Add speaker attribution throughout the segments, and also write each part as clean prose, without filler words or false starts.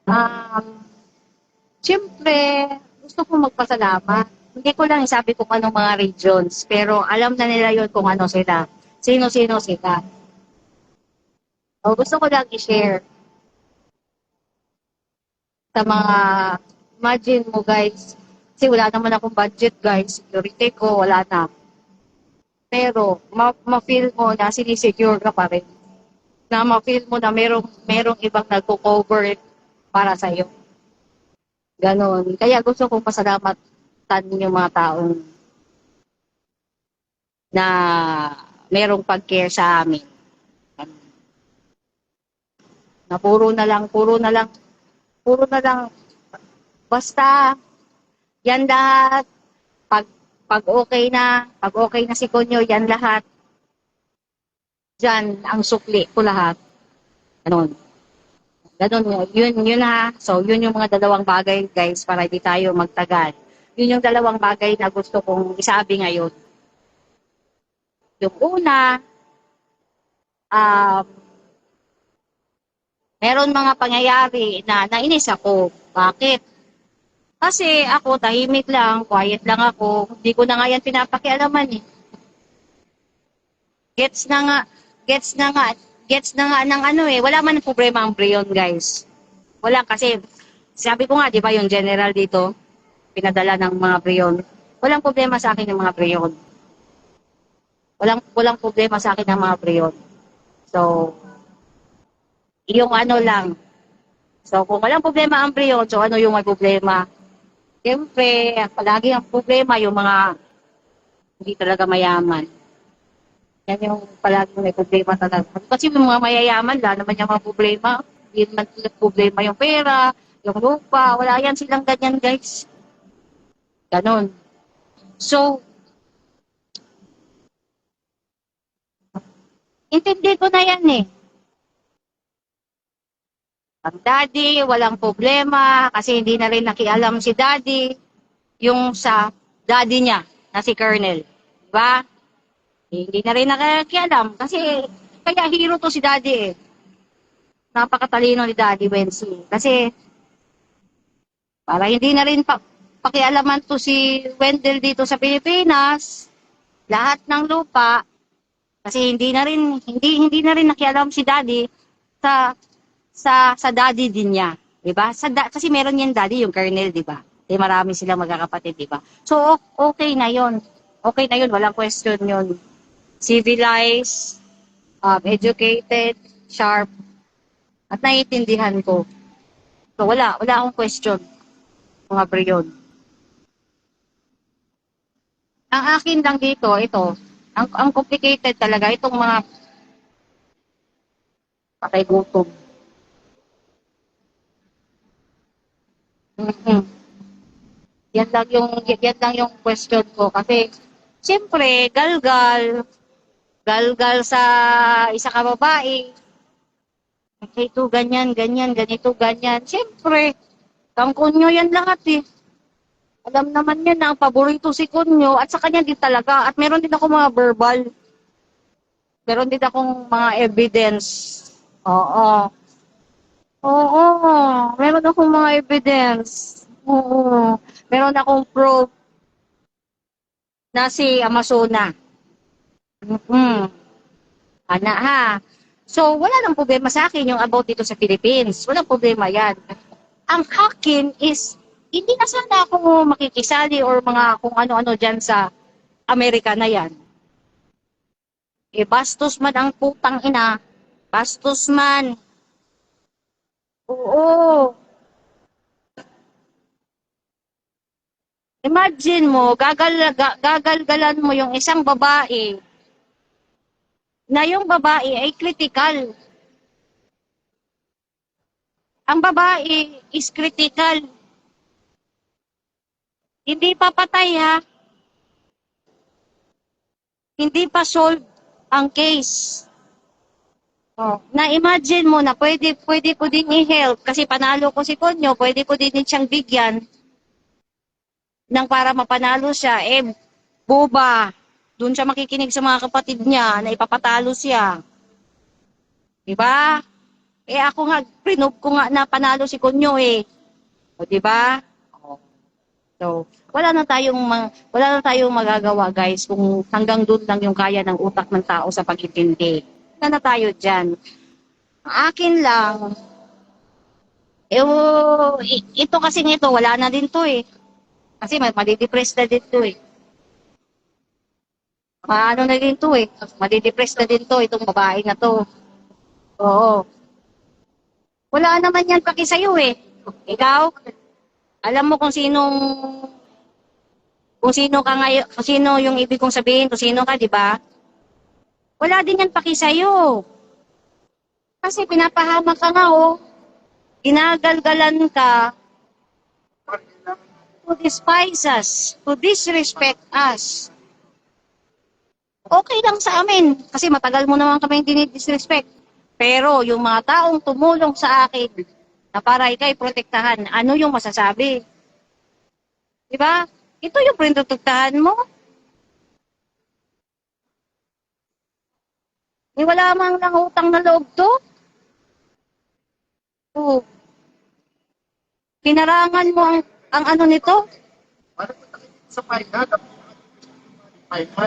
Speaker 1: Um, Siyempre, gusto kong magpasalamat. Hindi ko lang sabi kung anong mga regions, pero alam na nila yon kung ano sila. Sino-sino sila. O gusto ko lang i-share sa mga, imagine mo guys, kasi wala naman akong budget guys, security ko, wala na. Pero, ma-feel mo na sinisecure ka pa rin. Na ma-feel mo na merong ibang nagko-cover para sa'yo. Ganon. Kaya gusto kong pasalamatan yung mga taong na merong pag-care sa amin. Na puro na lang, basta, yan lahat, pag, pag okay na si Konyo, yan lahat, dyan, ang sukli ko lahat. Ganon. Ganon, yun ha. So, yun yung mga dalawang bagay, guys, para hindi tayo magtagal. Yun yung dalawang bagay na gusto kong isabi ngayon. Yung una, um, meron mga pangyayari na nainis ako. Bakit? Kasi ako, tahimik lang, quiet lang ako. Hindi ko na nga yan pinapakialaman eh. Gets na nga, gets na nga, gets na nga ng ano eh. Wala man problema ang Brion, guys. Wala kasi, sabi ko nga, di ba yung general dito, pinadala ng mga Brion. Walang problema sa akin ng mga Brion. Walang problema sa akin ng mga Brion. So, yung ano lang. So, kung walang problema ang Brion, so ano yung may problema? Siyempre, palagi ang problema yung mga hindi talaga mayaman. Yan yung palagi may problema talaga. Kasi yung mga mayayaman, wala naman yung mga problema. Hindi naman sila problema yung pera, yung lupa, wala yan silang ganyan guys. Ganon. So, intindi ko na yan eh. Ang daddy, walang problema kasi hindi na rin nakialam si daddy yung sa daddy niya na si Colonel. Diba? Hindi na rin nakialam kasi kaya hero to si daddy eh. Napakatalino ni Daddy Wensi. Kasi para hindi na rin pakialaman to si Wendell dito sa Pilipinas, lahat ng lupa, kasi hindi na rin nakialam si Daddy sa sa daddy din niya, 'di ba? Kasi meron yan daddy yung Colonel, 'di ba? Eh marami silang magkakapatid, 'di ba? So okay na 'yon. Okay na 'yon, walang question 'yon. Civilized, educated, sharp, at naiintindihan ko. So wala akong question, mga priyon. Ang akin lang dito, ito, ang complicated talaga, itong mga patay gutom. Mm-hmm. Yan lang yung question ko. Kasi, siyempre, galgal sa isa ka babae, ito, ganyan, ganyan, ganito, ganyan. Siyempre, kangkunyo yan lahat eh. Alam naman niya na ang paborito si Kunyo at sa kanya din talaga. At meron din ako mga verbal. Meron din akong mga evidence. Oo. Oo. Meron akong mga evidence. Oo. Meron akong proof na si Amazona. Mm-hmm. Ana ha. So, wala nang problema sa akin yung about dito sa Philippines. Walang problema yan. Ang akin is, hindi na sana ako makikisali or mga kung ano-ano dyan sa Amerika na yan. Eh, bastos man ang putang ina. Bastos man. Oo. Imagine mo, gagalgalan mo yung isang babae na yung babae ay critical. Ang babae is critical. Hindi pa patay ha. Hindi pa solve ang case. Oh, na-imagine mo na pwede ko din i-help kasi panalo ko si Konyo, pwede ko din siyang bigyan ng para mapanalo siya. Eh, boba. Doon siya makikinig sa mga kapatid niya na ipapatalo siya. Diba? Eh ako nga, prinob ko nga na panalo si Kunyo eh. O, di ba? O, so, wala na tayong magagawa guys kung hanggang doon lang yung kaya ng utak ng tao sa pag-intindi. Wala na tayo dyan. Ang akin lang, ito kasi nito, wala na din to eh. Kasi madidepress na din to eh. Maano na din to eh. Madidepress na din to, itong babae na to. Oo. Wala naman yan paki sa'yo eh. Ikaw, alam mo kung sino ka ngayon, kung sino yung ibig kong sabihin, kung sino ka, di ba? Wala din yan paki sa'yo. Kasi pinapahamak ka nga oh. Ginagalgalan ka to despise us, to disrespect us. Okay lang sa amin, kasi matagal mo naman kami dinidisrespect. Pero yung mga taong tumulong sa akin na para ikay protektahan, ano yung masasabi? Di ba? Ito yung protektahan mo. Wala mang lang utang na loob to. Oh, pinarangan mo ang ano nito.
Speaker 2: Sa pahinga, pahinga.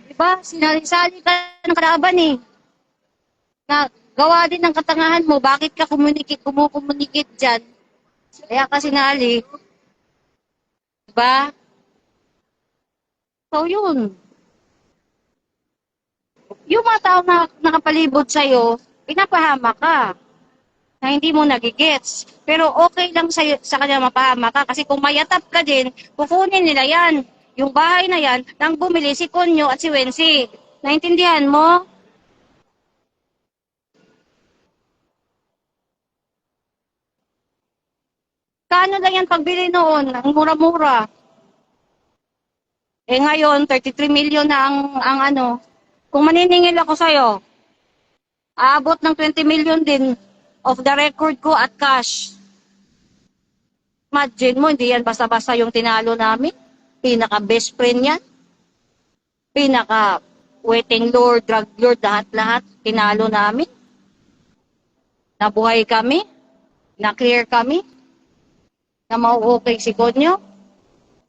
Speaker 1: Diba? Sinali-sali ka ng kalaban eh. Na gawa din ng katangahan mo, bakit ka kumukomunikate dyan? Kaya ka sinali. Diba? So yun. Yung mga tao na nakapalibot sa'yo, pinapahama ka. Na hindi mo nagigets. Pero okay lang sa kanya mapahama ka. Kasi kung mayatap ka din, kukunin nila yan. Yung bahay na yan, nang bumili si Konyo at si Wensi. Naintindihan mo? Kano lang yan pagbili noon? Ang mura-mura. Eh ngayon, 33 million na ang ano. Kung maniningil ako sa'yo, aabot ng 20 million din of the record ko at cash. Imagine mo, hindi yan basta-basta yung tinalo namin. Pinaka-best friend yan. Pinaka-waiting lord, drug lord, lahat-lahat. Tinalo namin. Nabuhay kami. Na-clear kami. Na mau-okay si Konyo.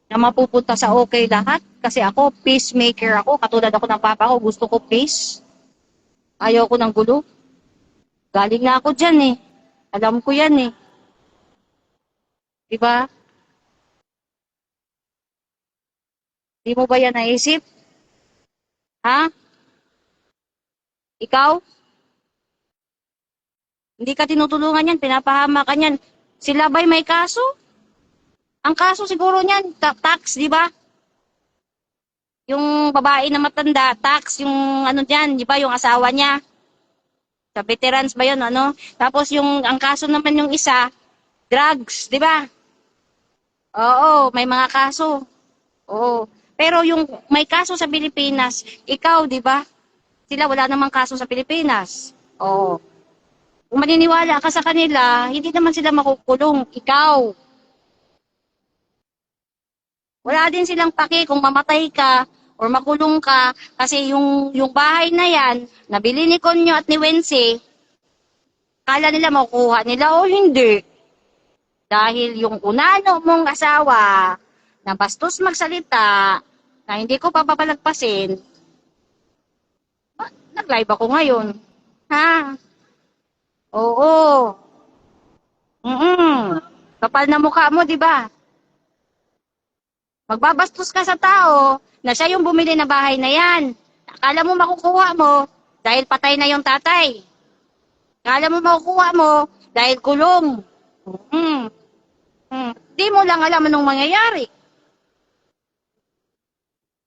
Speaker 1: Na mapupunta sa okay lahat. Kasi ako, peacemaker ako. Katulad ako ng papa ko, gusto ko peace. Ayaw ko ng gulo. Galing na ako dyan eh. Alam ko yan eh. Diba? Di mo ba yan naisip? Ha? Ikaw? Hindi ka tinutulungan yan, pinapahama ka yan. Sila ba'y may kaso? Ang kaso siguro niyan, tax, di ba? Yung babae na matanda, tax, yung ano diyan, di ba, yung asawa niya. Sa veterans ba yun, ano? Tapos ang kaso naman yung isa, drugs, di ba? Oo, may mga kaso. Oo. Pero yung may kaso sa Pilipinas, ikaw, di ba? Sila wala namang kaso sa Pilipinas. Oo. Kung maniniwala ka sa kanila, hindi naman sila makukulong. Ikaw. Wala din silang pake kung mamatay ka or makulong ka kasi yung bahay na yan, nabili ni Konyo at ni Wensi, kala nila makukuha nila o hindi. Dahil yung unano mong asawa na bastos magsalita, na hindi ko papapalagpasin, nag-live ako ngayon. Ha? Oo. Kapal na mukha mo, di ba? Magbabastos ka sa tao na siya yung bumili na bahay na yan. Akala mo makukuha mo dahil patay na yung tatay. Akala mo makukuha mo dahil kulong. Mm. Di mo lang alam anong mangyayari.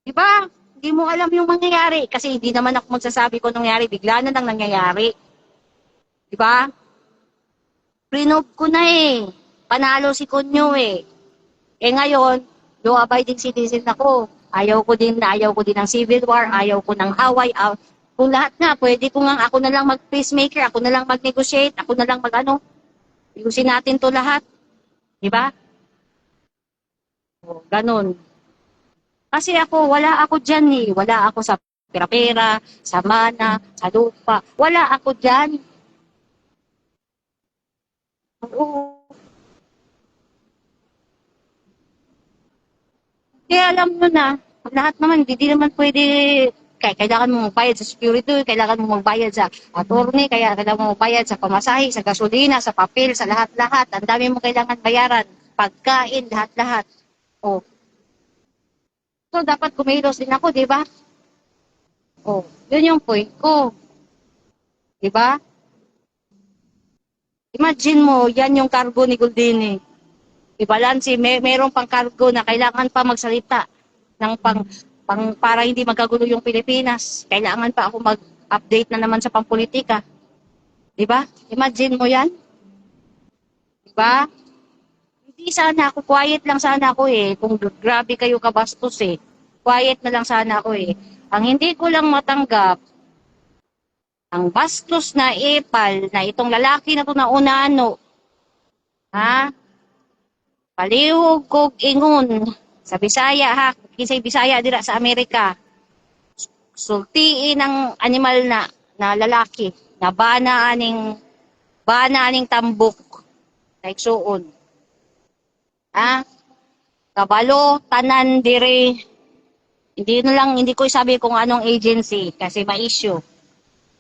Speaker 1: Di ba? Di mo alam yung mangyayari kasi hindi naman ako magsasabi kung nangyayari. Bigla na lang nangyayari. Di ba? Prinob ko na eh. Panalo si Kunyo eh. Eh ngayon, law-abiding citizen ako. Ayaw ko din ng civil war, ayaw ko ng away. Kung lahat nga, pwede ko nga ako na lang mag-peacemaker, ako na lang mag-negotiate, ako na lang mag-ano. Ayusin natin to lahat. Di ba? Ganon. Kasi wala ako dyan eh. Wala ako sa pera-pera, sa mana, sa lupa. Wala ako dyan. Oo. Kaya alam mo na, lahat naman, hindi naman pwede, kaya kailangan mo magbayad sa security, kailangan mo magbayad sa attorney, kaya kailangan mo magbayad sa pamasahe, sa gasolina, sa papel, sa lahat-lahat. Ang dami mo kailangan bayaran, pagkain, lahat-lahat. Oh, so dapat kumilos din ako, di ba? Oh, yun yung point ko, di ba? Imagine mo, yan yung cargo ni Goldini. I-balance, meron pang cargo na kailangan pa magsalita ng para hindi magkagulo yung Pilipinas. Kailangan pa ako mag-update na naman sa pampolitika. 'Di ba? Imagine mo 'yan, 'di ba? Hindi sana ako, quiet lang sana ako eh. Kung grabe kayo kabastos eh. Quiet na lang sana ako eh. Ang hindi ko lang matanggap, ang bastos na epal na itong lalaki na to na unano, ha? Palihog kog ingon sa Bisaya ha, kinsay Bisaya dira sa Amerika. Sultiin ang animal na lalaki na bana aning tambok na igsuon. Ha? Kabalo tanan dire. Hindi ko sabi kung anong agency kasi ma-issue.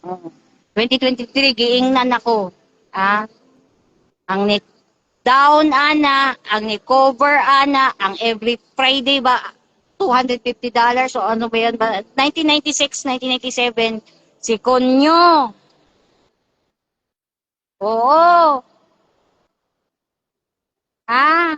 Speaker 1: Oh. 2023 giingnan ako. Ha? Ang ni down ana, ang ni cover ana, ang every Friday ba $250 o ano ba yan ba? 1996, 1997 si Konyo. Oo. Ah,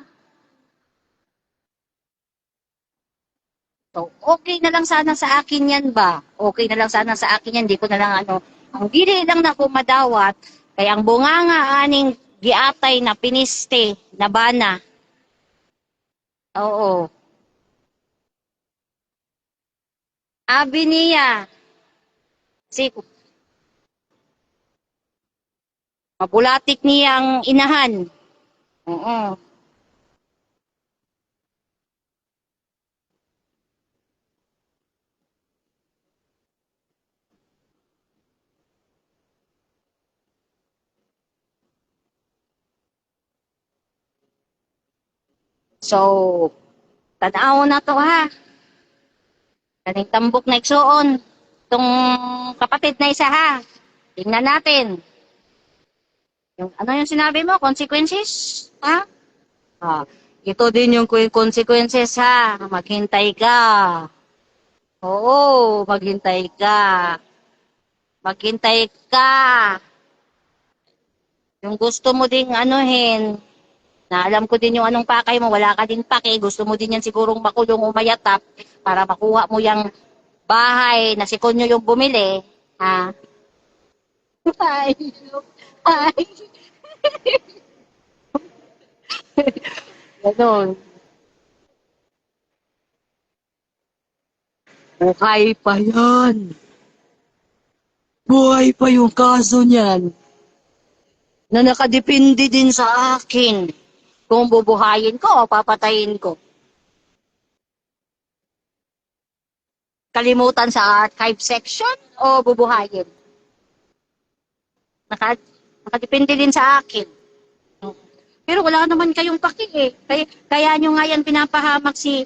Speaker 1: so okay na lang sana sa akin yan ba? Okay na lang sana sa akin yan, di ko na lang ano. Ang dili lang na ko madawat, kaya ang bunganga aning giatay na piniste na bana. Oo. Abi niya, si mabulatik niyang inahan. Oo. So, tanaw na to ha. Kaning tambok na igsuon. Itong kapatid na isa ha. Tingnan natin. Yung, ano yung sinabi mo? Consequences? Ha? Ah, ito din yung consequences ha. Maghintay ka. Oo, maghintay ka. Maghintay ka. Yung gusto mo ding anuhin, na alam ko din yung anong pakay mo, wala ka din pake, gusto mo din yan sigurong makulong o mayatap para makuha mo yung bahay na si Konyo yung bumili. Ha? Ay, ay, ganon. Buhay pa yan. Buhay pa yung kaso niyan na nakadepende din sa akin kung bubuhayin ko o papatayin ko. Kalimutan sa archive section o bubuhayin. Naka, nakadepende din sa akin. Pero wala naman kayong paki eh. Kaya nyo nga yan pinapahamak si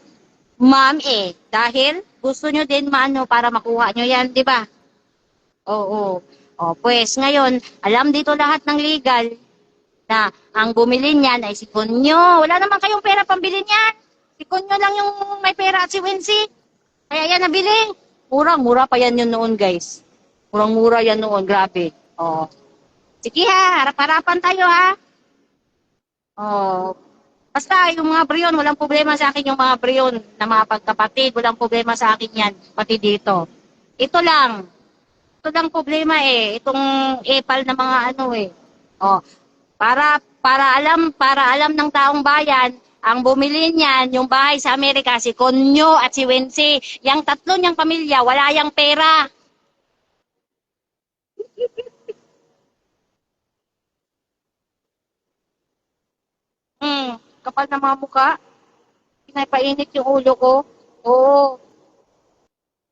Speaker 1: ma'am eh. Dahil gusto nyo din maano para makuha nyo yan, di ba? Oo. O, pues ngayon, alam dito lahat ng legal na ang bumili niyan ay si Kunyo. Wala naman kayong pera pambili niyan. Si Kunyo lang yung may pera at si Wincy. Kaya yan nabili. Murang-mura pa yan yun noon, guys. Murang-mura yan noon, grabe. Oh. Sige ha, harap-harapan tayo ha. Oh. Basta yung mga briyon, walang problema sa akin yung mga briyon na mga pagkapatid. Walang problema sa akin yan, pati dito. Ito lang. Ito lang problema eh. Itong epal na mga ano eh. Oh. Para alam ng taong bayan, ang bumili niyan, yung bahay sa Amerika, si Konyo at si Wensi. Yang tatlo niyang pamilya, wala yang pera. Kapal na mga mukha. Pinapainit yung ulo ko. Oo.